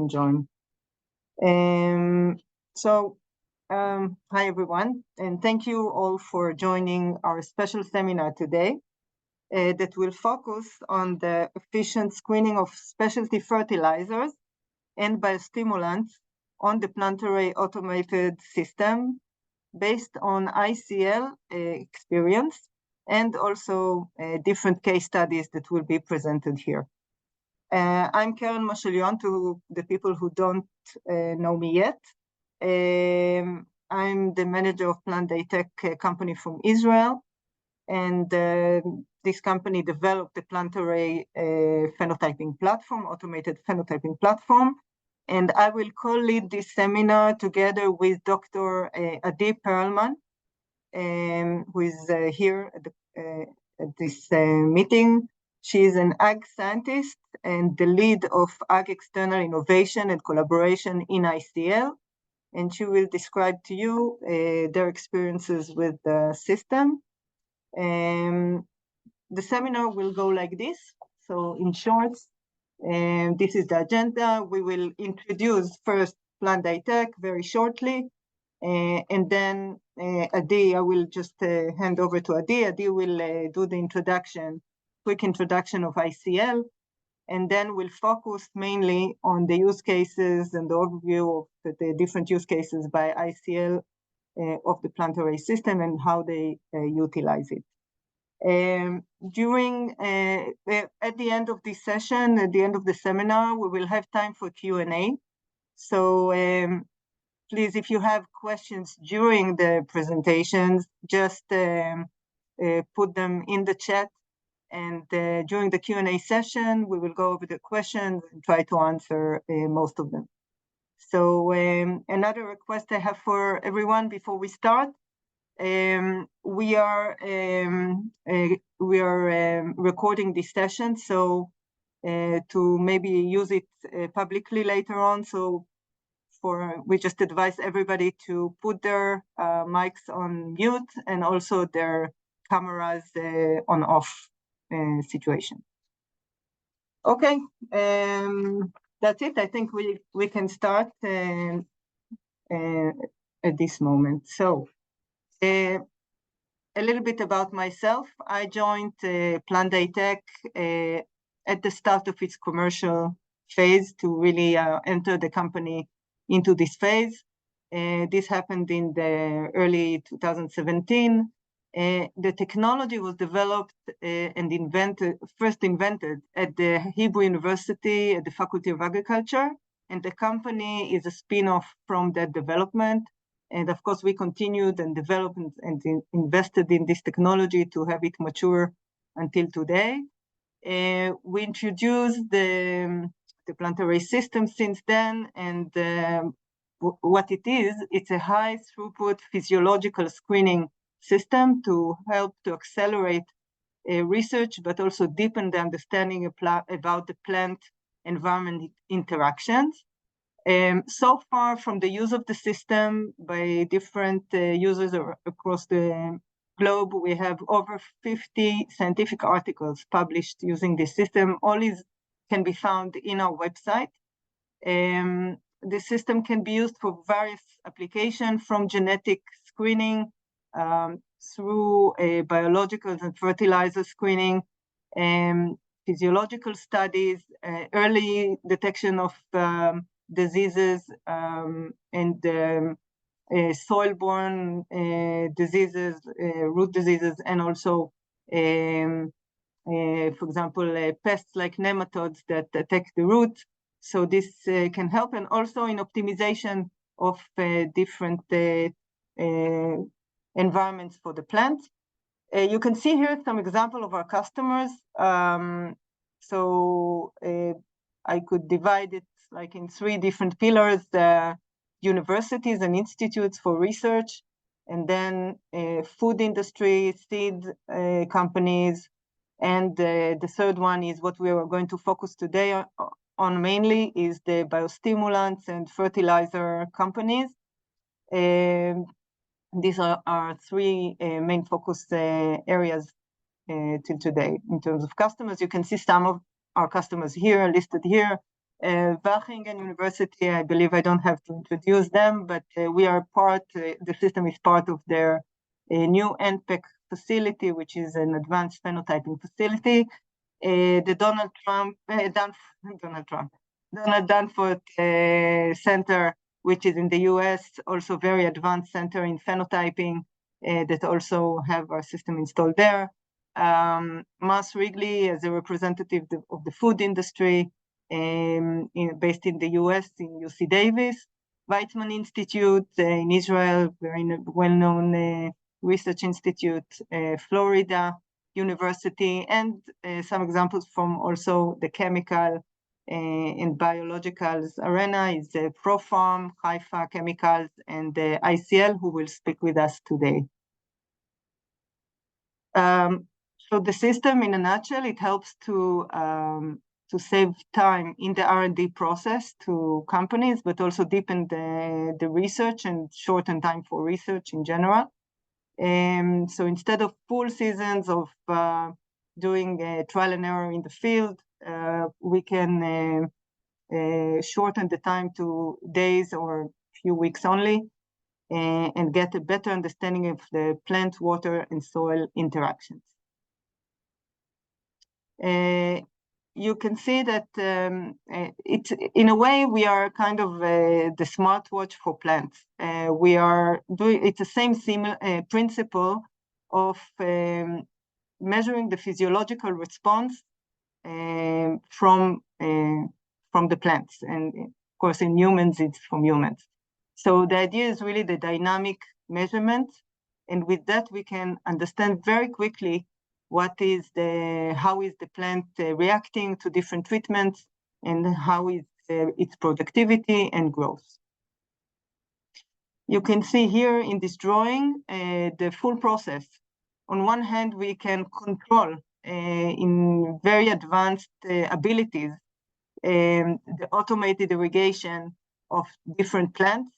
can join. Hi everyone, and thank you all for joining our special seminar today that will focus on the efficient screening of specialty fertilizers and biostimulants on the PlantArray automated system based on ICL experience and also different case studies that will be presented here. I'm Karen Mashelion, to the people who don't know me yet. I'm the manager of Plant-Ditech company from Israel, and this company developed the PlantArray phenotyping platform, automated phenotyping platform, and I will co-lead this seminar together with Dr. Adi Perelman, who is here at this meeting. She is an ag scientist and the lead of Ag External Innovation and Collaboration in ICL, and she will describe to you their experiences with the system. The seminar will go like this. So in short, this is the agenda. We will introduce first Plant-Ditech very shortly, and then Adi, I will just hand over to Adi. Adi will do the introduction, quick introduction of ICL, and then we'll focus mainly on the use cases and the overview of the different use cases by ICL of the PlantArray system and how they utilize it. At the end of this session, at the end of the seminar, we will have time for Q&A. So please, if you have questions during the presentations, just put them in the chat. And during the Q&A session, we will go over the questions and try to answer most of them. So another request I have for everyone before we start, we are recording this session, so to maybe use it publicly later on. So we just advise everybody to put their mics on mute and also their cameras on off situation. Okay, that's it. I think we can start at this moment. So a little bit about myself. I joined Plant-Ditech at the start of its commercial phase to really enter the company into this phase. This happened in the early 2017. The technology was developed and first invented at the Hebrew University at the Faculty of Agriculture, and the company is a spin-off from that development. And of course, we continued and developed and invested in this technology to have it mature until today. We introduced the PlantArray system since then, and what it is, it's a high throughput physiological screening system to help to accelerate research, but also deepen the understanding about the plant environment interactions. So far from the use of the system by different users across the globe, we have over 50 scientific articles published using this system. All these can be found in our website. The system can be used for various applications, from genetic screening through biologicals and fertilizer screening, physiological studies, early detection of diseases and soil-borne diseases, root diseases, and also, for example, pests like nematodes that attack the root. So this can help, and also in optimization of different environments for the plant. You can see here some example of our customers. I could divide it like in 3 different pillars: universities and institutes for research, and then food industry, seed companies, and the third one is what we are going to focus today on mainly, is the biostimulants and fertilizer companies. These are our 3 main focus areas till today in terms of customers. You can see some of our customers here listed here. Wageningen University, I believe I don't have to introduce them, but we are part, the system is part of their new NPEC facility, which is an advanced phenotyping facility. The Donald Danforth Center, which is in the US, also very advanced center in phenotyping that also have our system installed there. Mass Wrigley as a representative of the food industry, based in the US in UC Davis. Weizmann Institute in Israel, very well-known research institute, Florida University, and some examples from also the chemical and biologicals arena is ProFarm, Haifa Chemicals, and ICL, who will speak with us today. So the system, in a nutshell, it helps to save time in the R&D process to companies, but also deepen the research and shorten time for research in general. So instead of full seasons of doing trial and error in the field, we can shorten the time to days or few weeks only, and get a better understanding of the plant, water, and soil interactions. You can see that it's, in a way, we are kind of the smartwatch for plants. We are doing, it's the same principle of measuring the physiological response from the plants. And of course, in humans, it's from humans. So the idea is really the dynamic measurement. And with that, we can understand very quickly how is the plant reacting to different treatments, and how is its productivity and growth. You can see here in this drawing the full process. On one hand, we can control in very advanced abilities the automated irrigation of different plants.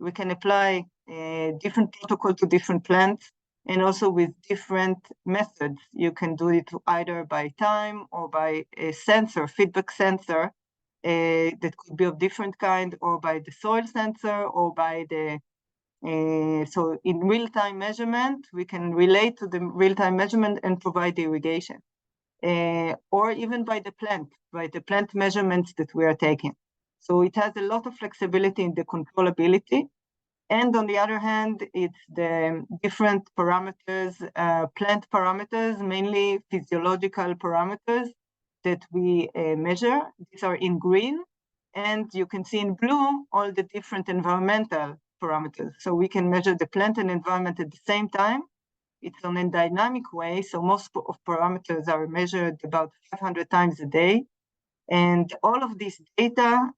We can apply different protocol to different plants, and also with different methods. You can do it either by time or by a sensor, feedback sensor, that could be of different kind, or by the soil sensor, or by the, so in real-time measurement, we can relate to the real-time measurement and provide the irrigation. Or even by the plant measurements that we are taking. So it has a lot of flexibility in the controllability. And on the other hand, it's the different parameters, plant parameters, mainly physiological parameters that we measure. These are in green, and you can see in blue all the different environmental parameters. So we can measure the plant and environment at the same time. It's on a dynamic way, so most of parameters are measured about 500 times a day. And all of this data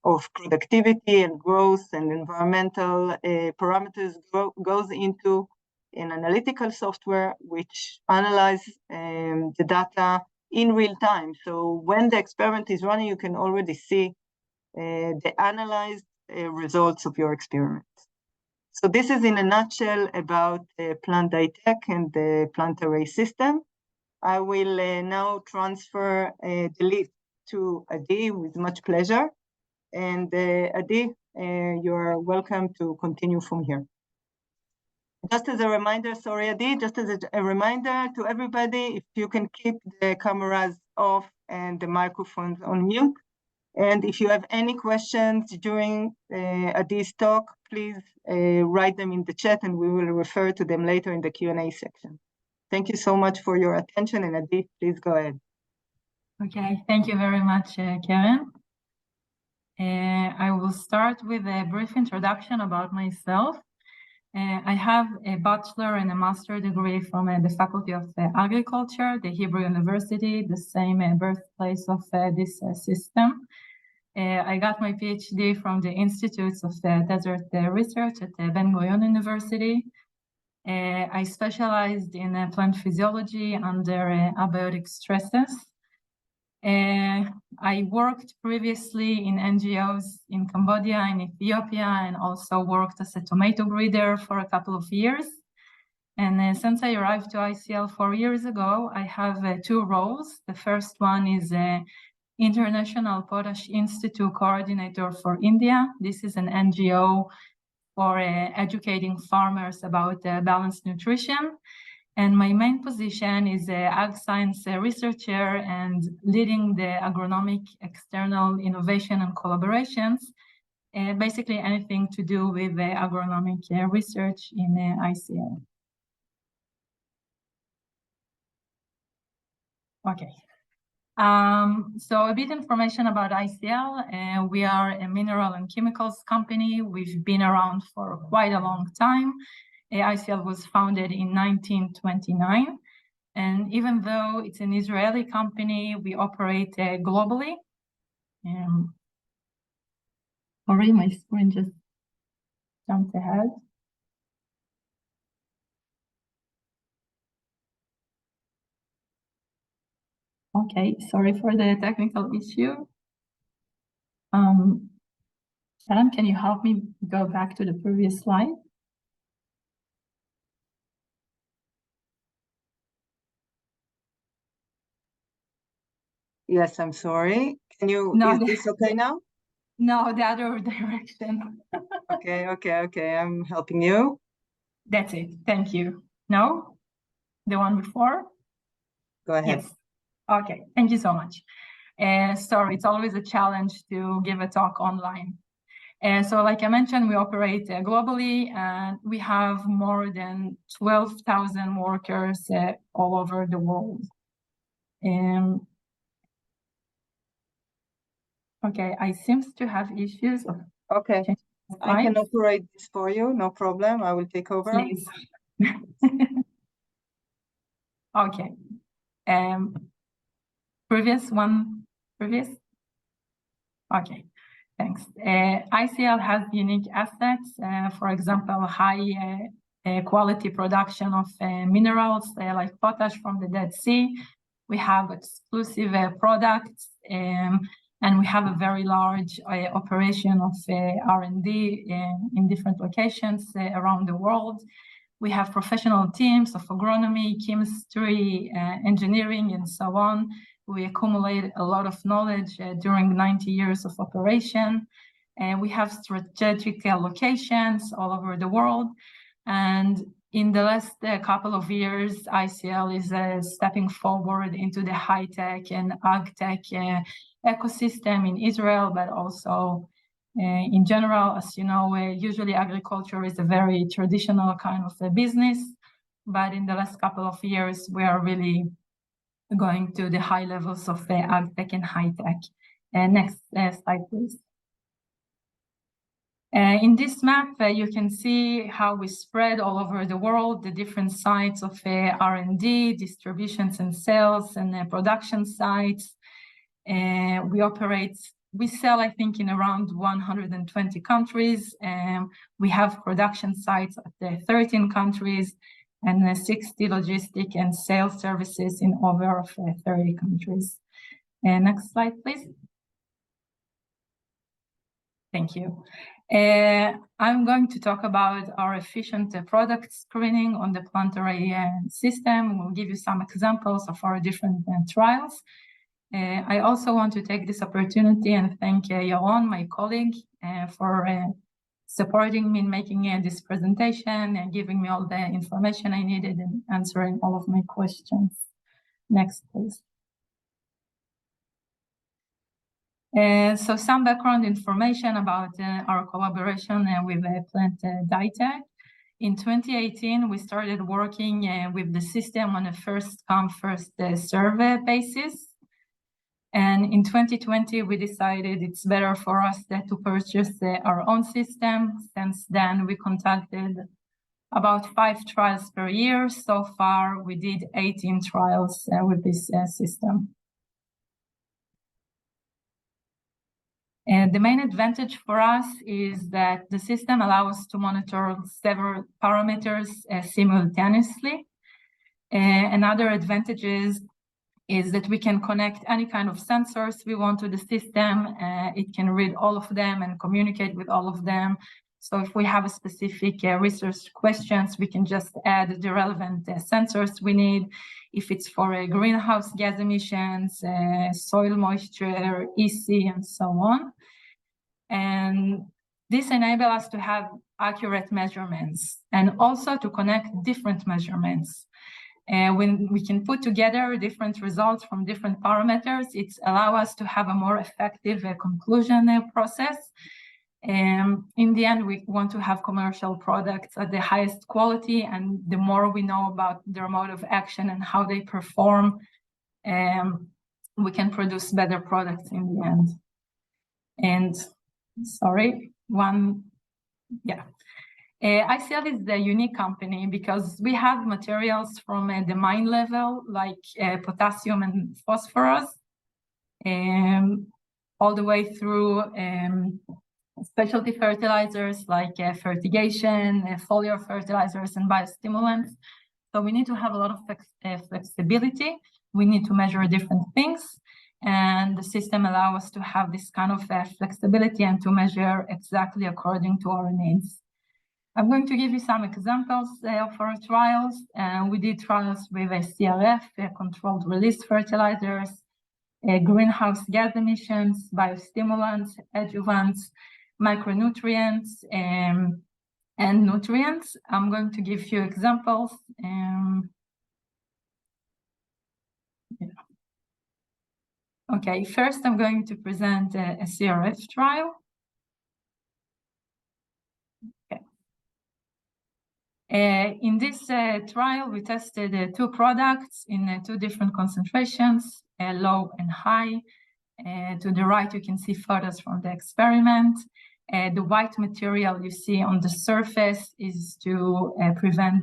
of productivity and growth and environmental parameters goes into an analytical software which analyzes the data in real time. So when the experiment is running, you can already see the analyzed results of your experiment. So this is in a nutshell about Plant-Ditech and the PlantArray system. I will now transfer the lead to Adi with much pleasure. And Adi, you're welcome to continue from here. Just as a reminder, sorry, Adi, just as a reminder to everybody, if you can keep the cameras off and the microphones on mute. And if you have any questions during Adi's talk, please write them in the chat and we will refer to them later in the Q&A section. Thank you so much for your attention, and Adi, please go ahead. Okay, thank you very much, Karen. I will start with a brief introduction about myself. I have a bachelor and a master degree from the Faculty of Agriculture, the Hebrew University, the same birthplace of this system. I got my PhD from the Institutes of Desert Research at Ben-Gurion University. I specialized in plant physiology under abiotic stresses. I worked previously in NGOs in Cambodia and Ethiopia, and also worked as a tomato breeder for a couple of years. And since I arrived to ICL 4 years ago, I have two roles. The first one is International Potash Institute coordinator for India. This is an NGO for educating farmers about balanced nutrition. And my main position is ag science researcher and leading the agronomic external innovation and collaborations, basically anything to do with agronomic research in ICL. Okay. So a bit information about ICL. We are a mineral and chemicals company. We've been around for quite a long time. ICL was founded in 1929. And even though it's an Israeli company, we operate globally. Sorry, my screen just jumped ahead. Okay, sorry for the technical issue. Shannon, can you help me go back to the previous slide? Yes, I'm sorry. No, is this okay now? No, the other direction. Okay. I'm helping you. That's it. Thank you. No? The one before? Go ahead. Yes. Okay. Thank you so much. Sorry, it's always a challenge to give a talk online. So like I mentioned, we operate globally, and we have more than 12,000 workers all over the world. Okay, I seem to have issues. Okay, I can operate this for you, no problem. I will take over. Please. Okay. Previous. Okay, thanks. ICL has unique assets, for example, high quality production of minerals like potash from the Dead Sea. We have exclusive products, and we have a very large operation of R&D in different locations around the world. We have professional teams of agronomy, chemistry, engineering, and so on. We accumulate a lot of knowledge during 90 years of operation. And we have strategic locations all over the world. And in the last couple of years, ICL is stepping forward into the high-tech and ag-tech ecosystem in Israel, but also in general. As you know, usually agriculture is a very traditional kind of a business, but in the last couple of years, we are really going to the high levels of ag-tech and high-tech. Next slide, please. In this map, you can see how we spread all over the world, the different sites of R&D, distributions and sales, and production sites. We sell, I think, in around 120 countries. We have production sites at 13 countries and 60 logistic and sales services in over 30 countries. Next slide, please. Thank you. I'm going to talk about our efficient product screening on the PlantArray system. We'll give you some examples of our different trials. I also want to take this opportunity and thank Yaron, my colleague, for supporting me in making this presentation and giving me all the information I needed and answering all of my questions. Next, please. So some background information about our collaboration with Plant-Ditech. In 2018, we started working with the system on a first-come, first-served basis. And in 2020, we decided it's better for us to purchase our own system. Since then, we conducted about 5 trials per year. So far, we did 18 trials with this system. And the main advantage for us is that the system allows us to monitor several parameters simultaneously. Another advantage is that we can connect any kind of sensors we want to the system. It can read all of them and communicate with all of them. So if we have a specific research questions, we can just add the relevant sensors we need. If it's for greenhouse gas emissions, soil moisture, EC, and so on. And this enables us to have accurate measurements and also to connect different measurements. When we can put together different results from different parameters, it allows us to have a more effective conclusion process. In the end, we want to have commercial products at the highest quality, and the more we know about their mode of action and how they perform, we can produce better products in the end. And sorry, ICL is a unique company because we have materials from the mine level, like potassium and phosphorus, all the way through specialty fertilizers like fertigation, foliar fertilizers, and biostimulants. So we need to have a lot of flexibility. We need to measure different things, and the system allows us to have this kind of flexibility and to measure exactly according to our needs. I'm going to give you some examples of our trials. We did trials with a CRF, controlled release fertilizers, greenhouse gas emissions, biostimulants, adjuvants, micronutrients, and nutrients. I'm going to give you examples. Okay, first I'm going to present a CRF trial. In this trial, we tested two products in two different concentrations, low and high. To the right, you can see photos from the experiment. The white material you see on the surface is to prevent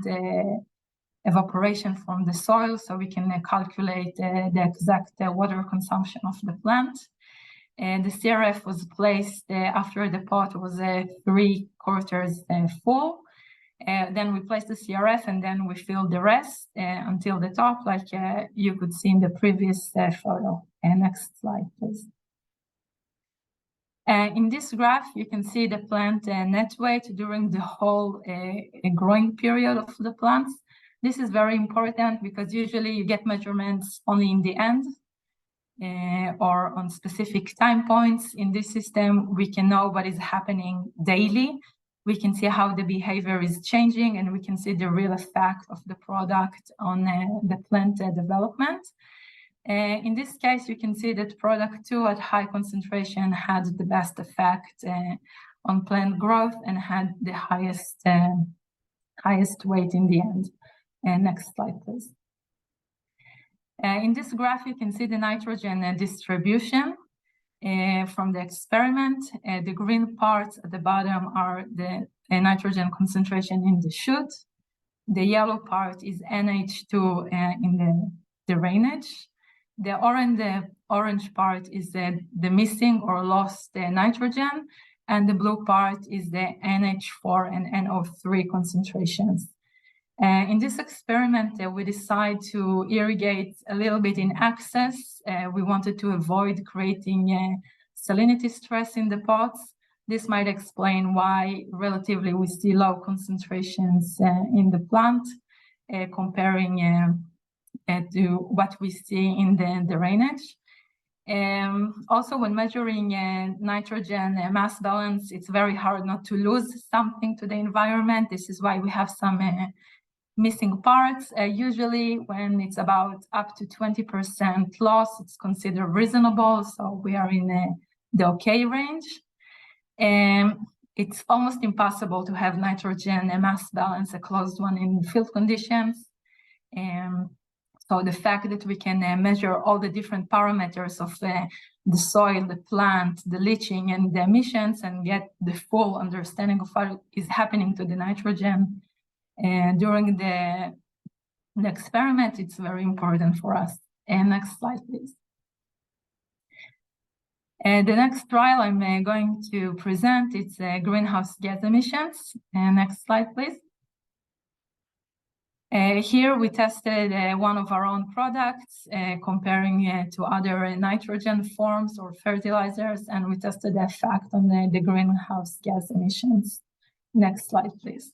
evaporation from the soil, so we can calculate the exact water consumption of the plant. The CRF was placed after the pot was 3/4 full. Then we place the CRF and then we fill the rest until the top, like you could see in the previous photo. Next slide, please. In this graph, you can see the plant net weight during the whole growing period of the plants. This is very important because usually you get measurements only in the end or on specific time points. In this system, we can know what is happening daily. We can see how the behavior is changing, and we can see the real effect of the product on the plant development. In this case, you can see that product 2 at high concentration had the best effect on plant growth and had the highest weight in the end. Next slide, please. In this graph, you can see the nitrogen distribution from the experiment. The green parts at the bottom are the nitrogen concentration in the shoot. The yellow part is NH2 in the drainage. The orange part is the missing or lost nitrogen, and the blue part is the NH4 and NO3 concentrations. In this experiment, we decided to irrigate a little bit in excess. We wanted to avoid creating salinity stress in the pots. This might explain why relatively we see low concentrations in the plant comparing to what we see in the drainage. Also, when measuring nitrogen mass balance, it's very hard not to lose something to the environment. This is why we have some missing parts. Usually when it's about up to 20% loss, it's considered reasonable. So we are in the okay range. It's almost impossible to have nitrogen mass balance, a closed one, in field conditions. So the fact that we can measure all the different parameters of the soil, the plant, the leaching, and the emissions, and get the full understanding of what is happening to the nitrogen during the experiment, it's very important for us. Next slide, please. The next trial I'm going to present, it's greenhouse gas emissions. Next slide, please. Here we tested one of our own products, comparing to other nitrogen forms or fertilizers, and we tested the effect on the greenhouse gas emissions. Next slide, please.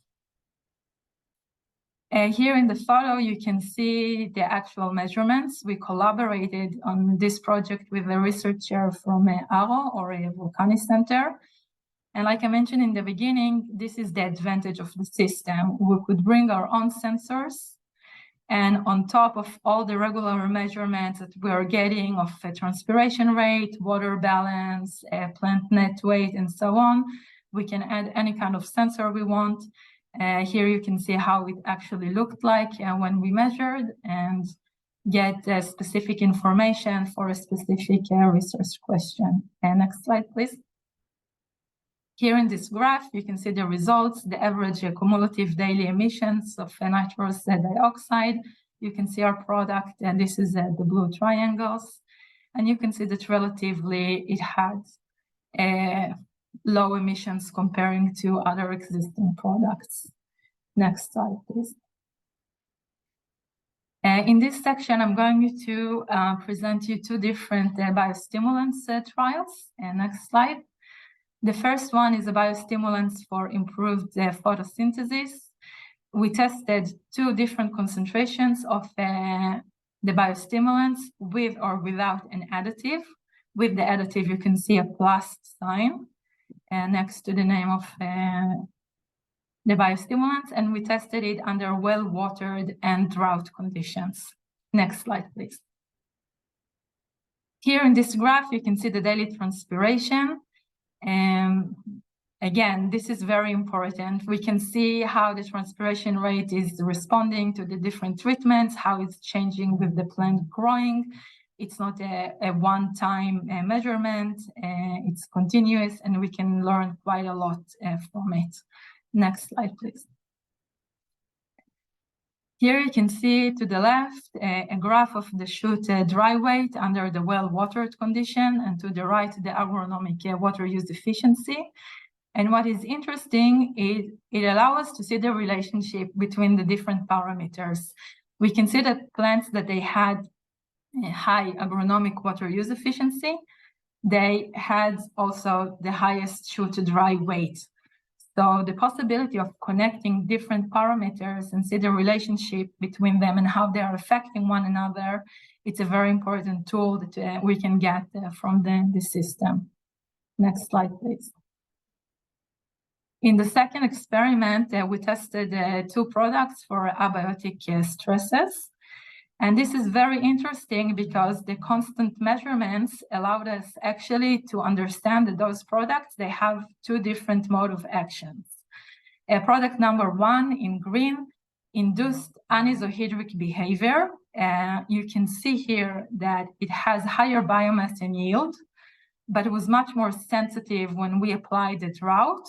Here in the photo, you can see the actual measurements. We collaborated on this project with a researcher from ARO, or a Volcani Center. And like I mentioned in the beginning, this is the advantage of the system. We could bring our own sensors, and on top of all the regular measurements that we are getting of transpiration rate, water balance, plant net weight, and so on, we can add any kind of sensor we want. Here you can see how it actually looked like when we measured, and get specific information for a specific research question. Next slide, please. Here in this graph, you can see the results, the average cumulative daily emissions of nitrous dioxide. You can see our product, and this is the blue triangles. And you can see that relatively it had low emissions comparing to other existing products. Next slide, please. In this section, I'm going to present you two different biostimulants trials. Next slide. The first one is a biostimulants for improved photosynthesis. We tested two different concentrations of the biostimulants with or without an additive. With the additive, you can see a plus sign next to the name of the biostimulants, and we tested it under well-watered and drought conditions. Next slide, please. Here in this graph, you can see the daily transpiration. Again, this is very important. We can see how the transpiration rate is responding to the different treatments, how it's changing with the plant growing. It's not a one-time measurement, it's continuous, and we can learn quite a lot from it. Next slide, please. Here you can see to the left a graph of the shoot dry weight under the well-watered condition, and to the right the agronomic water use efficiency. And what is interesting is it allows us to see the relationship between the different parameters. We can see that plants that they had a high agronomic water use efficiency, they had also the highest shoot dry weight. So the possibility of connecting different parameters and see the relationship between them and how they are affecting one another, it's a very important tool that we can get from the system. Next slide, please. In the second experiment, we tested two products for abiotic stresses. And this is very interesting because the constant measurements allowed us actually to understand that those products, they have two different mode of actions. Product number one in green induced anisohydric behavior. You can see here that it has higher biomass and yield, but it was much more sensitive when we applied the drought.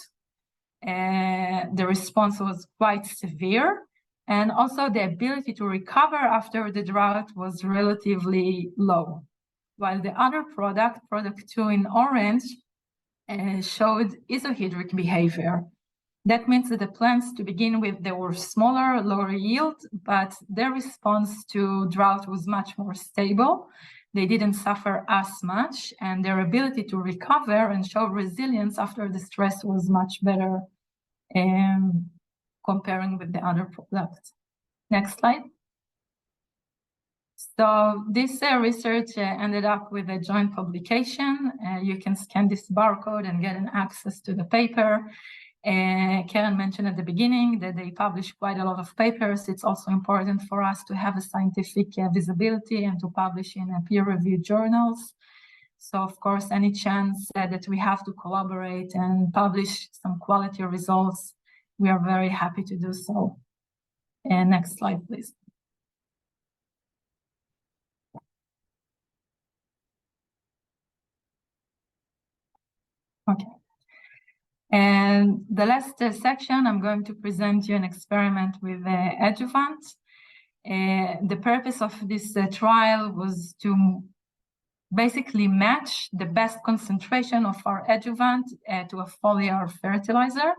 The response was quite severe. And also the ability to recover after the drought was relatively low. While the other product, product 2 in orange, showed isohydric behavior. That means that the plants to begin with, they were smaller, lower yield, but their response to drought was much more stable. They didn't suffer as much, and their ability to recover and show resilience after the stress was much better comparing with the other products. Next slide. So this research ended up with a joint publication. You can scan this barcode and get an access to the paper. Karen mentioned at the beginning that they publish quite a lot of papers. It's also important for us to have a scientific visibility and to publish in peer-reviewed journals. So of course, any chance that we have to collaborate and publish some quality results, we are very happy to do so. Next slide, please. Okay. And the last section, I'm going to present you an experiment with adjuvant. The purpose of this trial was to basically match the best concentration of our adjuvant to a foliar fertilizer,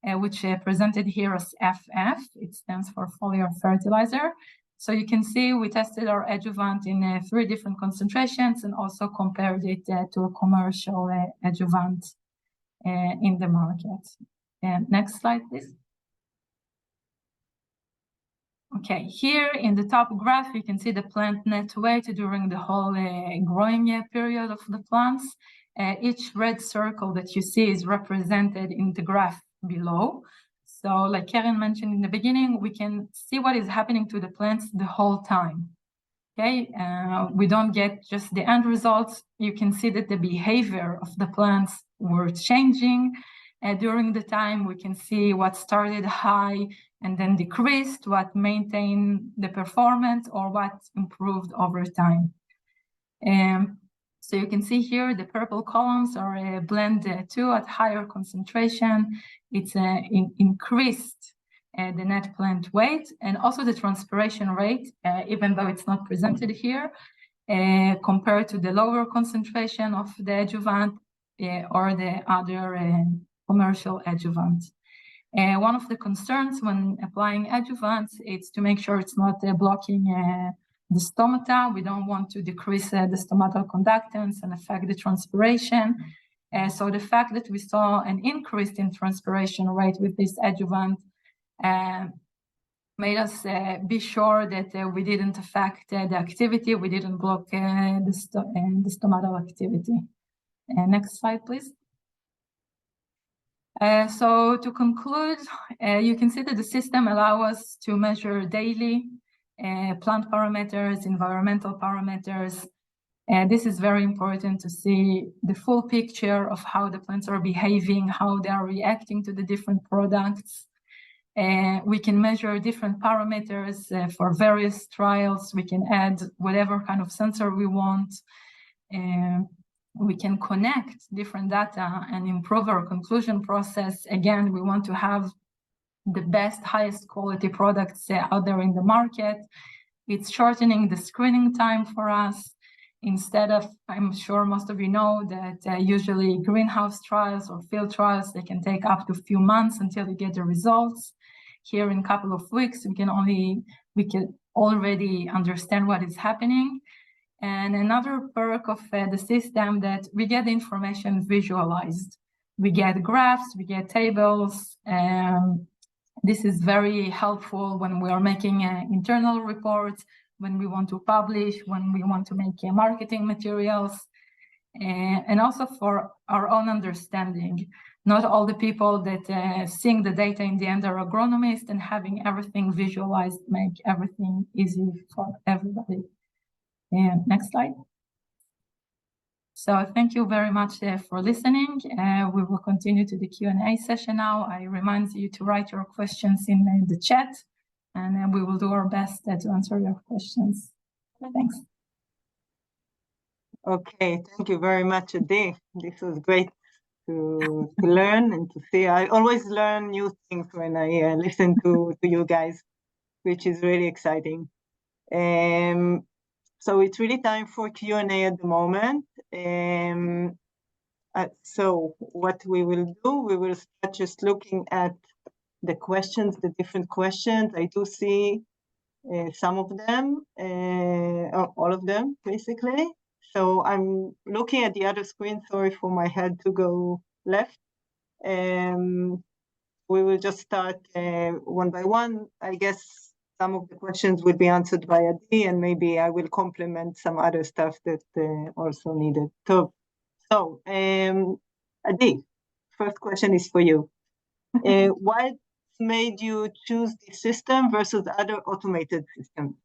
which presented here as FF. It stands for foliar fertilizer. So you can see we tested our adjuvant in 3 different concentrations and also compared it to a commercial adjuvant in the market. Next slide, please. Okay, here in the top graph, you can see the plant net weight during the whole growing period of the plants. Each red circle that you see is represented in the graph below. So like Karen mentioned in the beginning, we can see what is happening to the plants the whole time. Okay, we don't get just the end results. You can see that the behavior of the plants were changing during the time. We can see what started high and then decreased, what maintained the performance, or what improved over time. So you can see here the purple columns are blend 2 at higher concentration. It's increased the net plant weight and also the transpiration rate, even though it's not presented here, compared to the lower concentration of the adjuvant or the other commercial adjuvant. One of the concerns when applying adjuvants is to make sure it's not blocking the stomata. We don't want to decrease the stomatal conductance and affect the transpiration. So the fact that we saw an increase in transpiration rate with this adjuvant made us be sure that we didn't affect the activity, we didn't block the stomatal activity. Next slide, please. So to conclude, you can see that the system allows us to measure daily plant parameters, environmental parameters. This is very important to see the full picture of how the plants are behaving, how they are reacting to the different products. We can measure different parameters for various trials. We can add whatever kind of sensor we want. We can connect different data and improve our conclusion process. Again, we want to have the best, highest quality products out there in the market. It's shortening the screening time for us. Instead of, I'm sure most of you know that usually greenhouse trials or field trials, they can take up to a few months until you get the results. Here in a couple of weeks, we can already understand what is happening. And another perk of the system that we get the information visualized. We get graphs, we get tables. This is very helpful when we are making internal reports, when we want to publish, when we want to make marketing materials, and also for our own understanding. Not all the people that seeing the data in the end are agronomists, and having everything visualized make everything easy for everybody. And next slide. So thank you very much for listening. We will continue to the Q&A session now. I remind you to write your questions in the chat, and we will do our best to answer your questions. Thanks. Okay, thank you very much, Adi. This was great to learn and to see. I always learn new things when I listen to you guys, which is really exciting. So it's really time for Q&A at the moment. So what we will do, we will start just looking at the questions, the different questions. I do see some of them, or all of them, basically. So I'm looking at the other screen. Sorry for my head to go left. We will just start one by one. I guess some of the questions will be answered by Adi, and maybe I will complement some other stuff that also needed. So Adi, first question is for you. What made you choose this system versus other automated systems?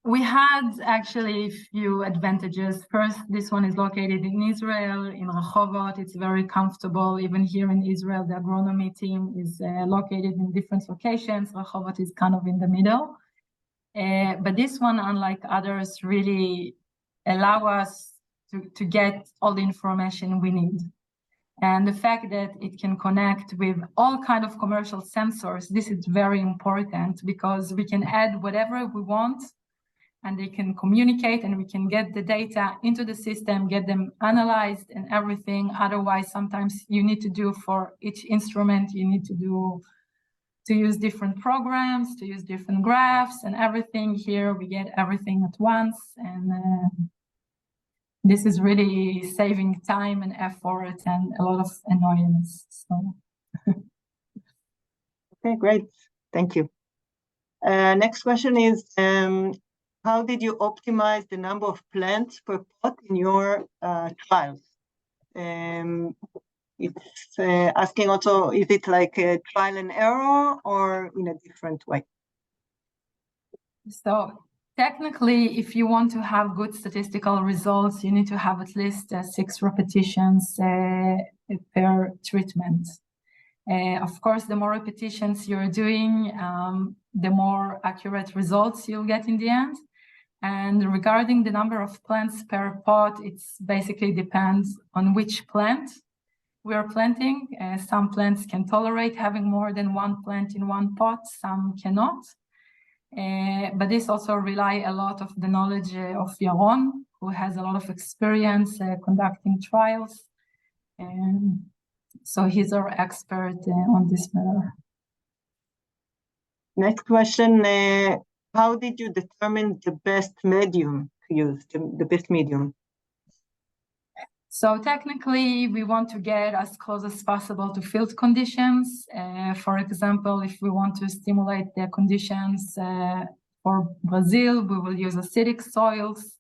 We had actually a few advantages. First, this one is located in Israel, in Rehovot. It's very comfortable. Even here in Israel, the agronomy team is located in different locations. Rehovot is kind of in the middle. But this one, unlike others, really allow us to get all the information we need. And the fact that it can connect with all kinds of commercial sensors, this is very important because we can add whatever we want, and they can communicate, and we can get the data into the system, get them analyzed and everything. Otherwise, sometimes you need to do for each instrument, you need to use different programs, to use different graphs and everything. Here we get everything at once. And this is really saving time and effort and a lot of annoyance. So. Okay, great. Thank you. Next question is, how did you optimize the number of plants per pot in your trials? It's asking also, is it like a trial and error or in a different way? So technically, if you want to have good statistical results, you need to have at least 6 repetitions per treatment. Of course, the more repetitions you're doing, the more accurate results you'll get in the end. And regarding the number of plants per pot, it's basically depends on which plant we are planting. Some plants can tolerate having more than 1 plant in 1 pot, some cannot. But this also rely a lot of the knowledge of Yaron, who has a lot of experience conducting trials. So he's our expert on this matter. Next question, how did you determine the best medium to use, the best medium? So technically, we want to get as close as possible to field conditions. For example, if we want to stimulate the conditions for Brazil, we will use acidic soils.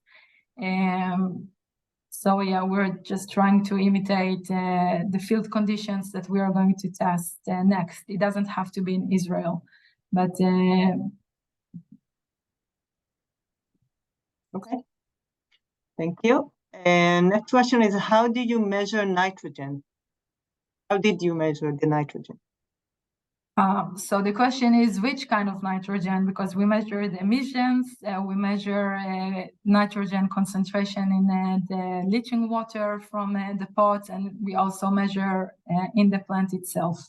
So yeah, we're just trying to imitate the field conditions that we are going to test next. It doesn't have to be in Israel, but okay. Thank you. And next question is, how do you measure nitrogen? How did you measure the nitrogen? So the question is which kind of nitrogen, because we measure the emissions, we measure nitrogen concentration in the leaching water from the pots, and we also measure in the plant itself.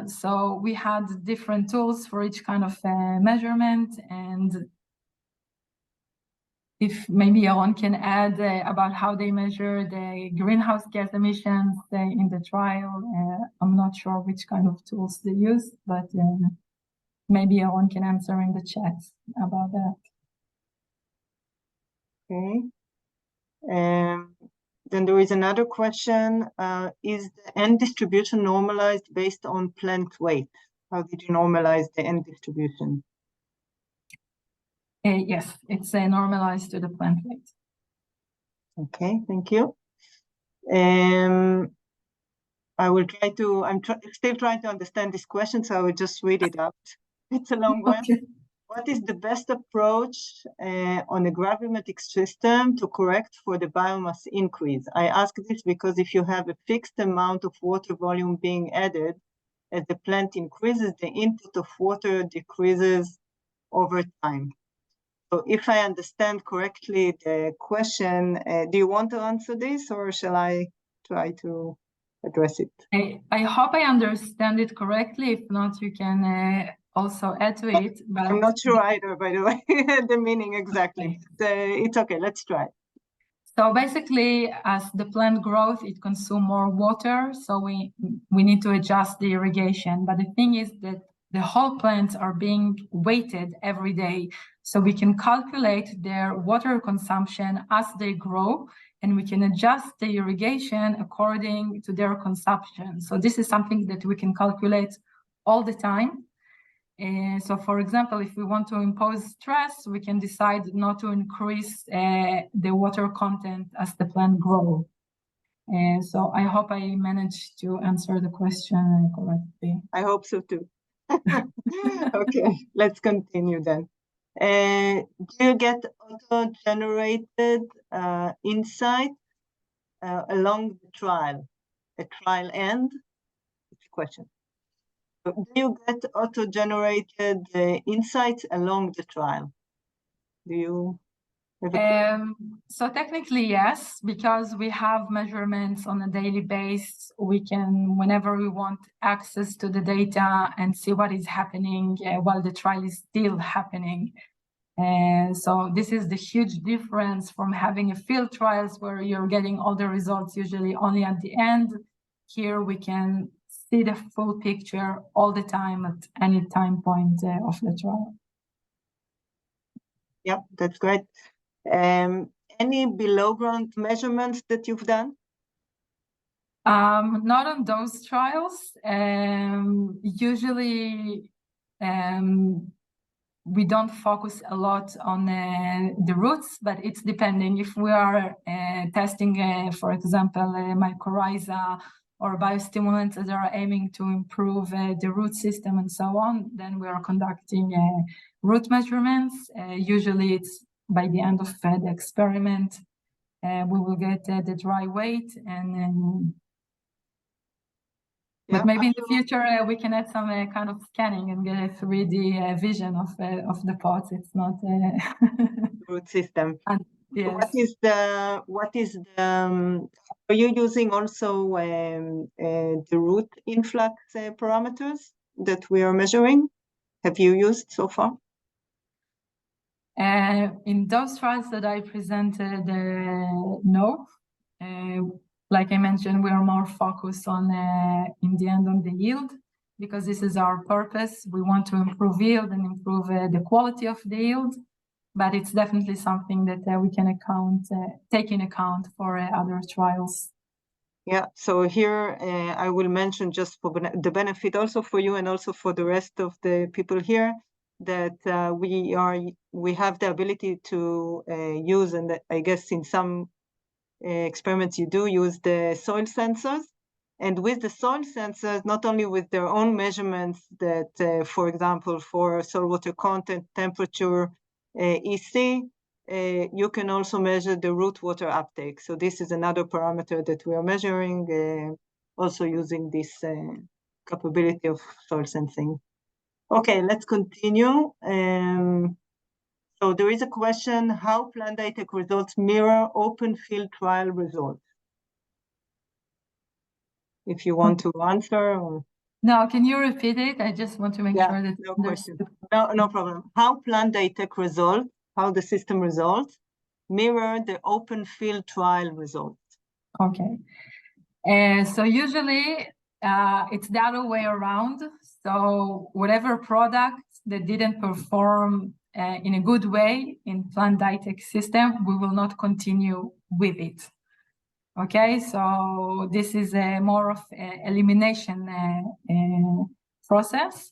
So we had different tools for each kind of measurement, and if maybe Yaron can add about how they measure the greenhouse gas emissions in the trial. I'm not sure which kind of tools they use, but maybe Yaron can answer in the chat about that. Okay. Then there is another question. Is the N distribution normalized based on plant weight? How did you normalize the N distribution? Yes, it's normalized to the plant weight. Okay, thank you. I will try to, still trying to understand this question, so I will just read it out. It's a long one. Okay. What is the best approach on a gravimetric system to correct for the biomass increase? I ask this because if you have a fixed amount of water volume being added, as the plant increases, the input of water decreases over time. So if I understand correctly the question, do you want to answer this or shall I try to address it? I hope I understand it correctly. If not, you can also add to it. But I'm not sure either, by the way, the meaning exactly. Okay. It's okay, let's try. So basically, as the plant grows, it consumes more water. So we need to adjust the irrigation. But the thing is that the whole plants are being weighted every day. So we can calculate their water consumption as they grow, and we can adjust the irrigation according to their consumption. So this is something that we can calculate all the time. So for example, if we want to impose stress, we can decide not to increase the water content as the plant grows. So I hope I managed to answer the question correctly. I hope so too. Okay, let's continue then. Do you get auto-generated insight along the trial, a trial end? It's a question. Do you get auto-generated insights along the trial? Do you have so technically, yes, because we have measurements on a daily basis. We can, whenever we want, access to the data and see what is happening while the trial is still happening. So this is the huge difference from having a field trials where you're getting all the results usually only at the end. Here we can see the full picture all the time at any time point of the trial. Yep, that's great. And any below ground measurements that you've done? Not on those trials. Usually, we don't focus a lot on the roots, but it's depending. If we are testing, for example, mycorrhiza or biostimulants that are aiming to improve the root system and so on, then we are conducting root measurements. Usually it's by the end of the experiment, we will get the dry weight and but maybe in the future we can add some kind of scanning and get a 3D vision of the pots. It's not root system. Yes. What is the are you using also the root influx parameters that we are measuring? Have you used so far? In those trials that I presented, no. Like I mentioned, we are more focused on, in the end, on the yield, because this is our purpose. We want to improve yield and improve the quality of the yield, but it's definitely something that we can take in account for other trials. Yeah, so here I will mention, just for the benefit also for you and also for the rest of the people here, that we have the ability to use, and I guess in some experiments you do use the soil sensors. And with the soil sensors, not only with their own measurements that, for example, for soil water content, temperature, EC, you can also measure the root water uptake. So this is another parameter that we are measuring, also using this capability of soil sensing. Okay, let's continue. So there is a question, how Plant-Ditech results mirror open field trial results? If you want to answer. Or... No, can you repeat it? I just want to make sure that no question. No problem. How Plant-Ditech results, how the system results, mirror the open field trial results? Okay. So usually it's the other way around. So whatever product that didn't perform in a good way in Plant-Ditech system, we will not continue with it. Okay, so this is more of an elimination process.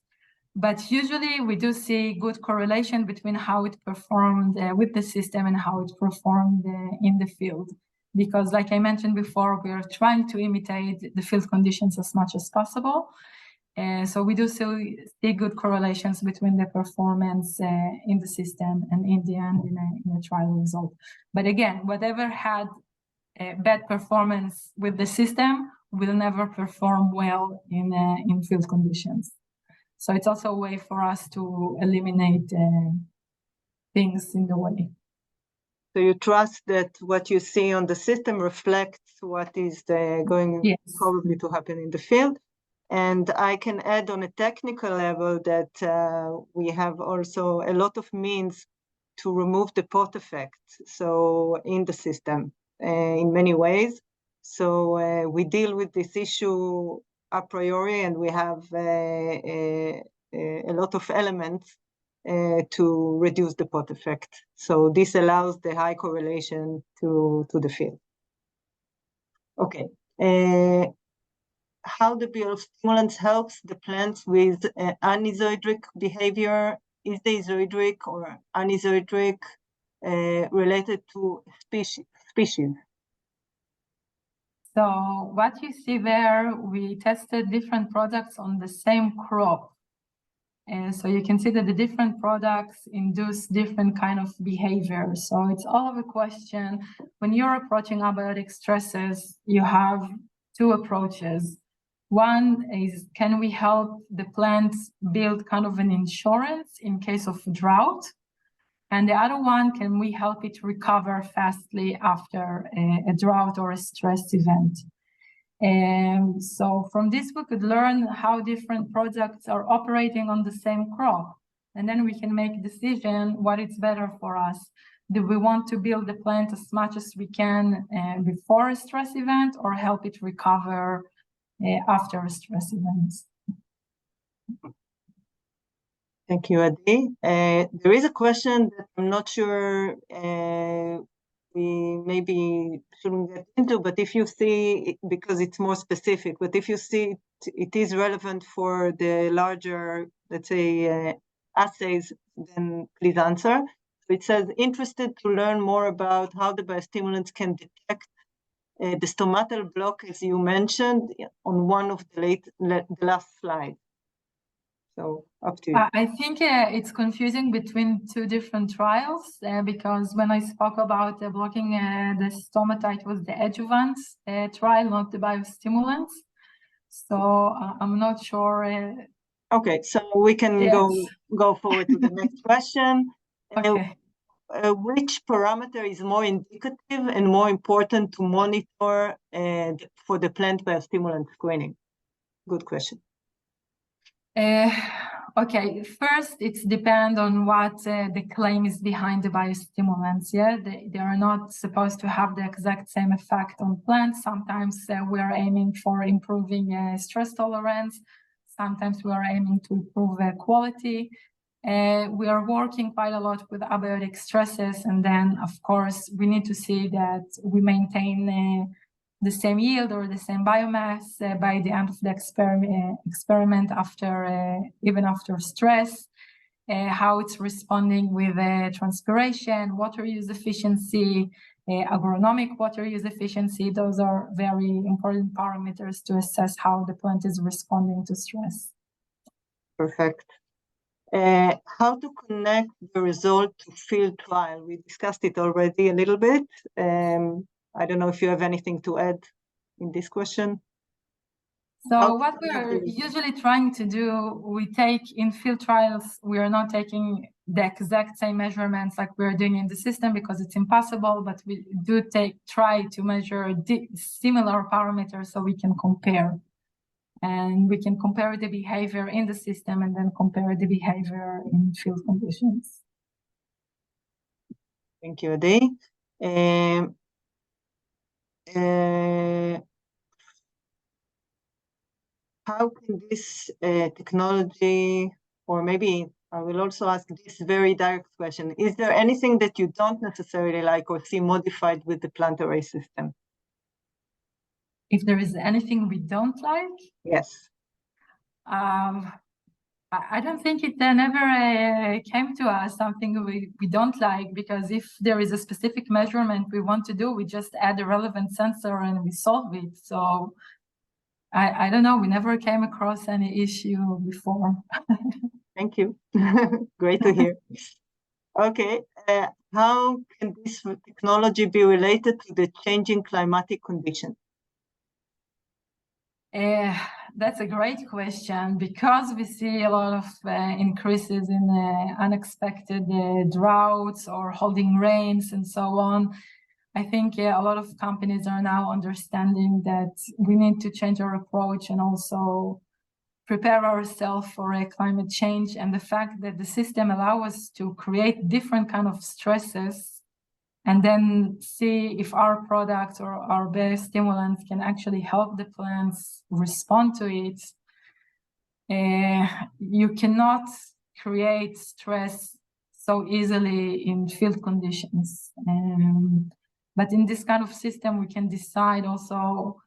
But usually we do see good correlation between how it performed with the system and how it performed in the field. Because like I mentioned before, we are trying to imitate the field conditions as much as possible. So we do see good correlations between the performance in the system and in the end in a trial result. But again, whatever had bad performance with the system will never perform well in field conditions. So it's also a way for us to eliminate things in the way. So you trust that what you see on the system reflects what is going probably to happen in the field. And I can add on a technical level that we have also a lot of means to remove the pot effect. So in the system, in many ways. So we deal with this issue a priori, and we have a lot of elements to reduce the pot effect. So this allows the high correlation to the field. Okay. How the biostimulants helps the plants with anisoidric behavior? Is the isoidric or anisoidric related to species? So what you see there, we tested different products on the same crop. And so you can see that the different products induce different kind of behavior. So it's all of a question. When you're approaching abiotic stresses, you have two approaches. One is, can we help the plants build kind of an insurance in case of drought? And the other one, can we help it recover fastly after a drought or a stress event? And so from this, we could learn how different products are operating on the same crop. And then we can make a decision what is better for us. Do we want to build the plant as much as we can before a stress event, or help it recover after a stress event? Thank you, Adi. There is a question that I'm not sure we maybe shouldn't get into, but if you see, because it's more specific, but if you see it is relevant for the larger, let's say, assays, then please answer. So it says, interested to learn more about how the biostimulants can detect the stomatal block, as you mentioned on one of the last slides. So up to you. I think it's confusing between two different trials because when I spoke about blocking the stomata, it was the adjuvant trial, not the biostimulants. So I'm not sure. Okay, so we can go forward to the next question. Okay. Which parameter is more indicative and more important to monitor for the plant biostimulant screening? Good question. Okay, first it's depend on what the claim is behind the biostimulants. Yeah, they are not supposed to have the exact same effect on plants. Sometimes we are aiming for improving stress tolerance. Sometimes we are aiming to improve quality. We are working quite a lot with abiotic stresses, and then of course we need to see that we maintain the same yield or the same biomass by the end of the experiment after even after stress, how it's responding with transpiration, water use efficiency, agronomic water use efficiency. Those are very important parameters to assess how the plant is responding to stress. Perfect. How to connect the result to field trial? We discussed it already a little bit. I don't know if you have anything to add in this question. So what we are usually trying to do, we take in field trials, we are not taking the exact same measurements like we're doing in the system because it's impossible, but we do try to measure similar parameters so we can compare. And we can compare the behavior in the system and then compare the behavior in field conditions. Thank you, Adi. How can this technology, or maybe I will also ask this very direct question, is there anything that you don't necessarily like or see modified with the PlantArray system? If there is anything we don't like? Yes. I don't think it never came to us something we don't like, because if there is a specific measurement we want to do, we just add a relevant sensor and we solve it. So I don't know, we never came across any issue before. Thank you. Great to hear. Okay, how can this technology be related to the changing climatic conditions? That's a great question, because we see a lot of increases in unexpected droughts or holding rains and so on. I think a lot of companies are now understanding that we need to change our approach and also prepare ourselves for a climate change. And the fact that the system allows us to create different kind of stresses and then see if our products or our biostimulants can actually help the plants respond to it. You cannot create stress so easily in field conditions. But in this kind of system, we can decide also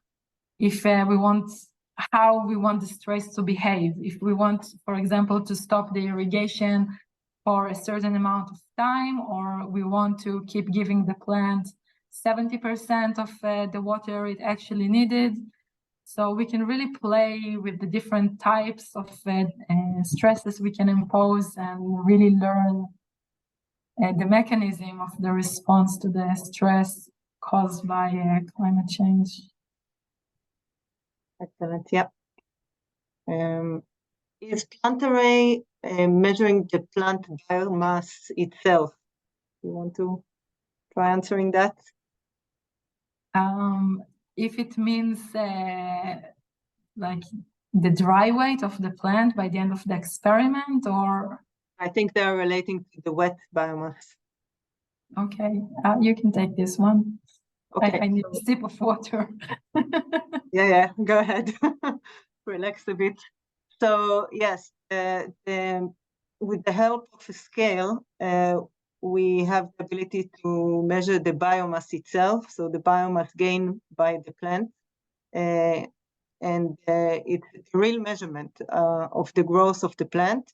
if how we want the stress to behave. If we want, for example, to stop the irrigation for a certain amount of time, or we want to keep giving the plant 70% of the water it actually needed. So we can really play with the different types of stresses we can impose and really learn the mechanism of the response to the stress caused by climate change. Excellent, yeah. Is PlantArray measuring the plant biomass itself? You want to try answering that? If it means like the dry weight of the plant by the end of the experiment, or? I think they are relating to the wet biomass. Okay, you can take this one. Okay. I need a sip of water. Yeah, go ahead. Relax a bit. So yes, with the help of a scale, we have the ability to measure the biomass itself, so the biomass gained by the plant. And it's a real measurement of the growth of the plant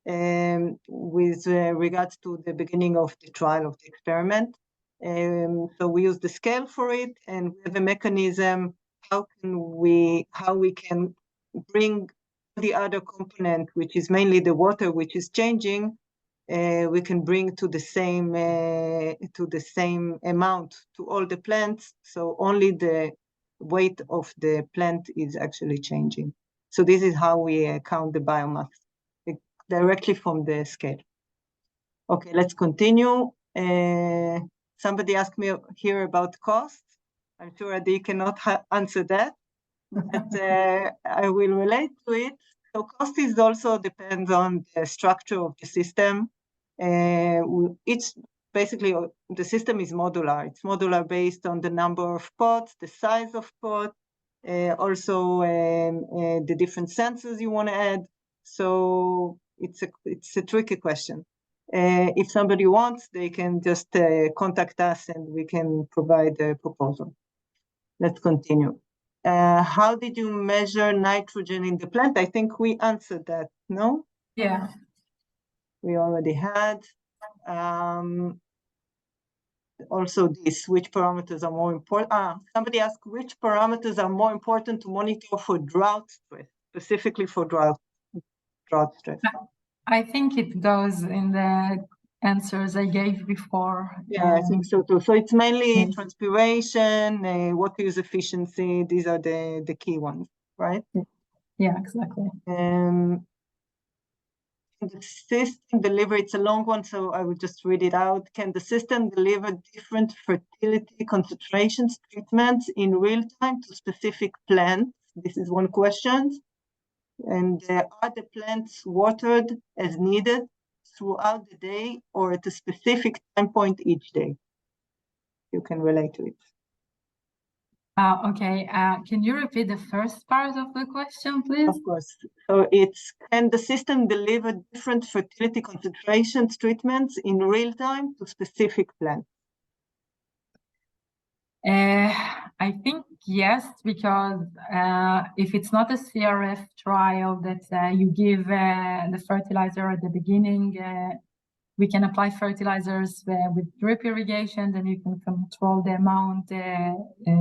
with regards to the beginning of the trial of the experiment. So we use the scale for it, and we have a mechanism how we can bring the other component, which is mainly the water, which is changing. We can bring to the same amount to all the plants. So only the weight of the plant is actually changing. So this is how we count the biomass directly from the scale. Okay, let's continue. Somebody asked me here about cost. I'm sure Adi cannot answer that, but I will relate to it. So cost is also depends on the structure of the system. Basically, the system is modular. It's modular based on the number of pots, the size of pot, also the different sensors you want to add. So it's a tricky question. If somebody wants, they can just contact us and we can provide a proposal. Let's continue. How did you measure nitrogen in the plant? I think we answered that, no? Yeah. We already had. Also this, which parameters are more important? Somebody asked which parameters are more important to monitor for drought stress, specifically for drought stress. I think it goes in the answers I gave before. Yeah, I think so too. So it's mainly transpiration, water use efficiency. These are the key ones, right? Yeah, exactly. The system deliver, it's a long one, so I will just read it out. Can the system deliver different fertility concentrations treatments in real time to specific plants? This is one question. And are the plants watered as needed throughout the day or at a specific time point each day? You can relate to it. Okay, can you repeat the first part of the question, please? Of course. So it's, can the system deliver different fertility concentrations treatments in real time to specific plants? I think yes, because if it's not a CRF trial that you give the fertilizer at the beginning, we can apply fertilizers with drip irrigation, then you can control the amount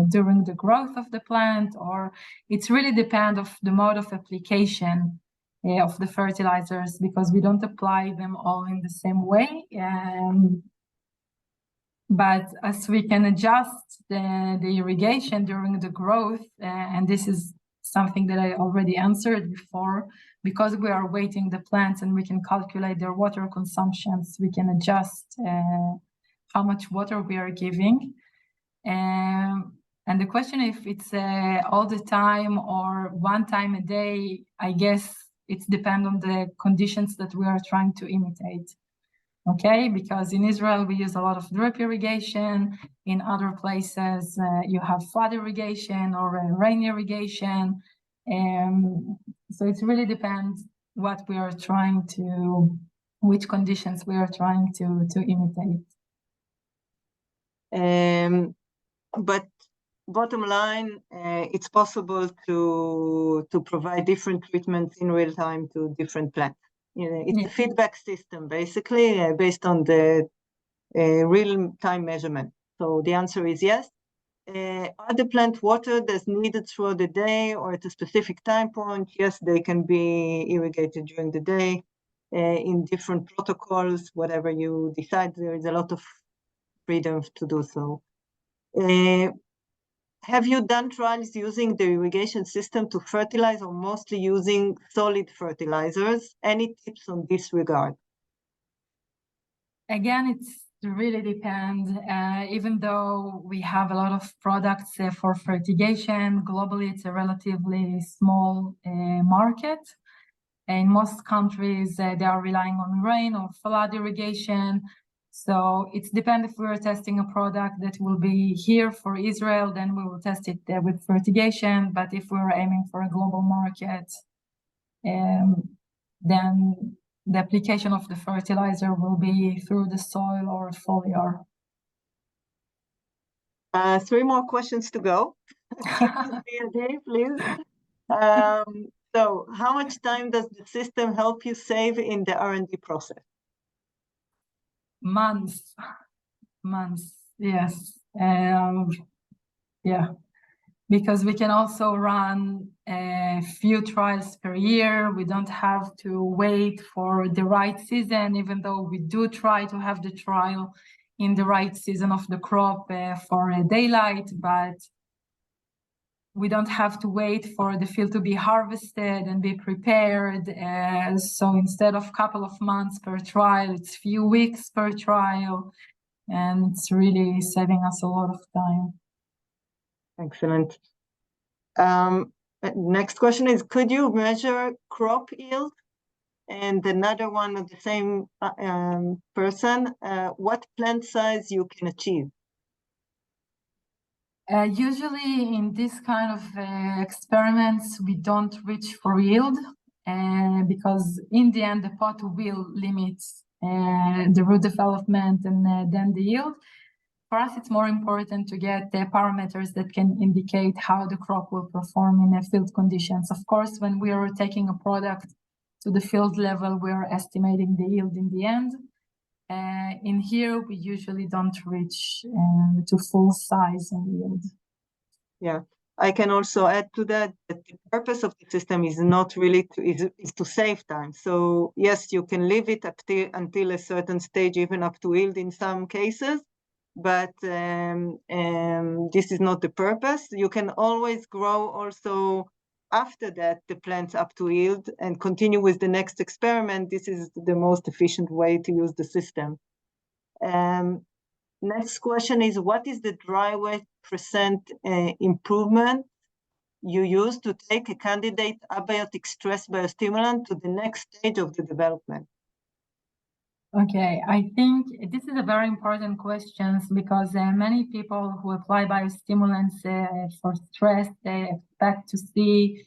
during the growth of the plant, or it's really depend of the mode of application of the fertilizers, because we don't apply them all in the same way. But as we can adjust the irrigation during the growth, and this is something that I already answered before, because we are weighting the plants and we can calculate their water consumptions, we can adjust how much water we are giving. And the question if it's all the time or one time a day, I guess it depends on the conditions that we are trying to imitate. Okay, because in Israel we use a lot of drip irrigation. In other places you have flood irrigation or rain irrigation. So it really depends what we are trying to, which conditions we are trying to imitate. But bottom line, it's possible to provide different treatments in real time to different plants. It's a feedback system, basically, based on the real-time measurement. So the answer is yes. Are the plant watered as needed throughout the day or at a specific time point? Yes, they can be irrigated during the day in different protocols, whatever you decide. There is a lot of freedom to do so. Have you done trials using the irrigation system to fertilize or mostly using solid fertilizers? Any tips on this regard? Again, it's really depends. Even though we have a lot of products for fertigation, globally it's a relatively small market. In most countries, they are relying on rain or flood irrigation. So it depends if we're testing a product that will be here for Israel, then we will test it with fertigation. But if we're aiming for a global market, then the application of the fertilizer will be through the soil or foliar. 3 more questions to go. Please. So how much time does the system help you save in the R&D process? Months, yes. Yeah, because we can also run a few trials per year. We don't have to wait for the right season, even though we do try to have the trial in the right season of the crop for daylight, but we don't have to wait for the field to be harvested and be prepared. So instead of a couple of months per trial, it's few weeks per trial, and it's really saving us a lot of time. Excellent. Next question is, could you measure crop yield? And another one of the same person, what plant size you can achieve? Usually in this kind of experiments, we don't reach for yield because in the end, the pot will limit the root development and then the yield. For us, it's more important to get the parameters that can indicate how the crop will perform in field conditions. Of course, when we are taking a product to the field level, we are estimating the yield in the end. In here, we usually don't reach to full size and yield. Yeah, I can also add to that the purpose of the system is not really is to save time. So yes, you can leave it until a certain stage, even up to yield in some cases, but this is not the purpose. You can always grow also after that the plants up to yield and continue with the next experiment. This is the most efficient way to use the system. Next question is, what is the dry weight percent improvement you use to take a candidate abiotic stress biostimulant to the next stage of the development? Okay, I think this is a very important question because many people who apply biostimulants for stress, they expect to see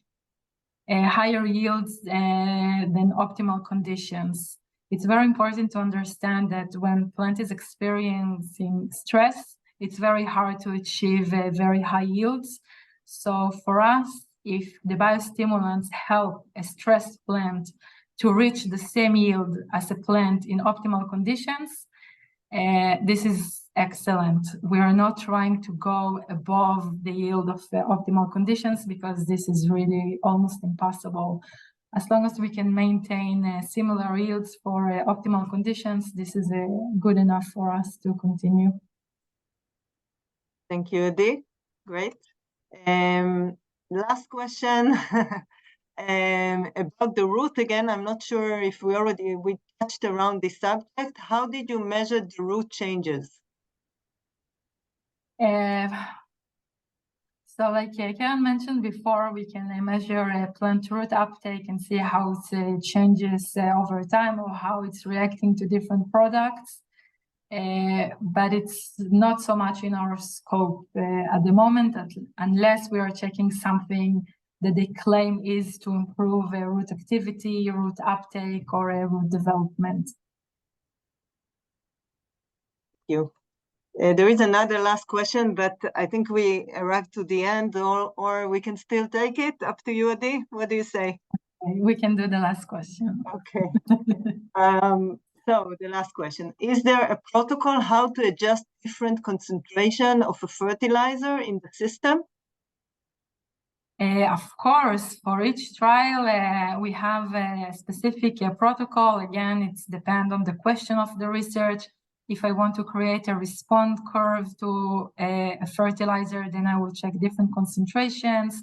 higher yields than optimal conditions. It's very important to understand that when plant is experiencing stress, it's very hard to achieve very high yields. So for us, if the biostimulants help a stressed plant to reach the same yield as a plant in optimal conditions, this is excellent. We are not trying to go above the yield of the optimal conditions because this is really almost impossible. As long as we can maintain similar yields for optimal conditions, this is good enough for us to continue. Thank you, Adi. Great. Last question. About the root again, I'm not sure if we touched around this subject. How did you measure the root changes? So like Karen mentioned before, we can measure plant root uptake and see how it changes over time or how it's reacting to different products. But it's not so much in our scope at the moment, unless we are checking something that they claim is to improve root activity, root uptake, or root development. Thank you. There is another last question, but I think we arrived to the end, or we can still take it. Up to you, Adi. What do you say? We can do the last question. Okay. So the last question, is there a protocol how to adjust different concentration of a fertilizer in the system? Of course, for each trial, we have a specific protocol. Again, it depends on the question of the research. If I want to create a response curve to a fertilizer, then I will check different concentrations.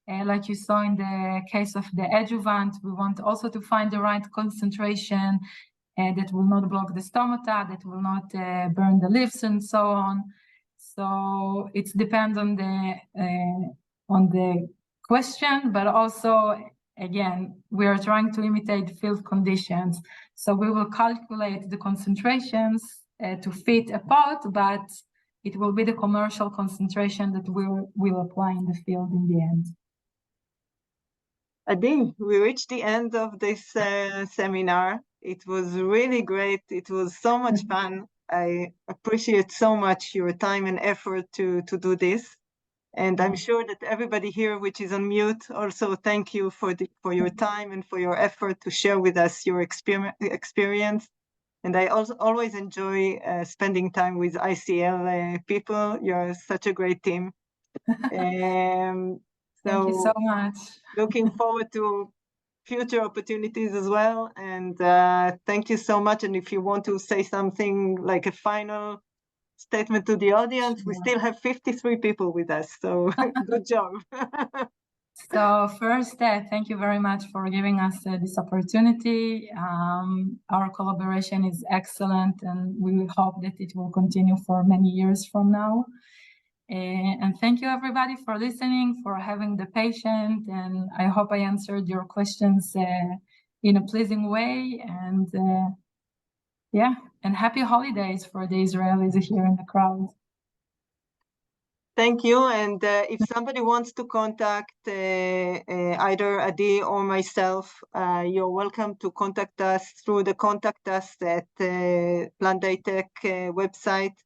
Like you saw in the case of the adjuvant, we want also to find the right concentration that will not block the stomata, that will not burn the leaves, and so on. So it depends on the question, but also, again, we are trying to imitate field conditions. So we will calculate the concentrations to fit a pot, but it will be the commercial concentration that we'll apply in the field in the end. Adi, we reached the end of this seminar. It was really great. It was so much fun. I appreciate so much your time and effort to do this. And I'm sure that everybody here, which is on mute, also thank you for your time and for your effort to share with us your experience. And I also always enjoy spending time with ICL people. You're such a great team. Thank you so much. Looking forward to future opportunities as well. And thank you so much. And if you want to say something like a final statement to the audience, we still have 53 people with us. So good job. So first, thank you very much for giving us this opportunity. Our collaboration is excellent, and we hope that it will continue for many years from now. And thank you, everybody, for listening, for having the patience, and I hope I answered your questions in a pleasing way. And yeah, and happy holidays for the Israelis here in the crowd. Thank you. And if somebody wants to contact either Adi or myself, you're welcome to contact us through the contact us at Plant-Ditech website.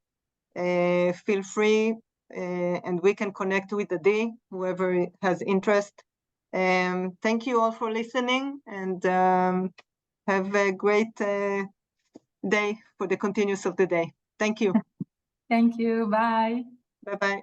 Feel free, and we can connect with Adi, whoever has interest. Thank you all for listening, and have a great day for the continuance of the day. Thank you. Thank you. Bye. Bye-bye.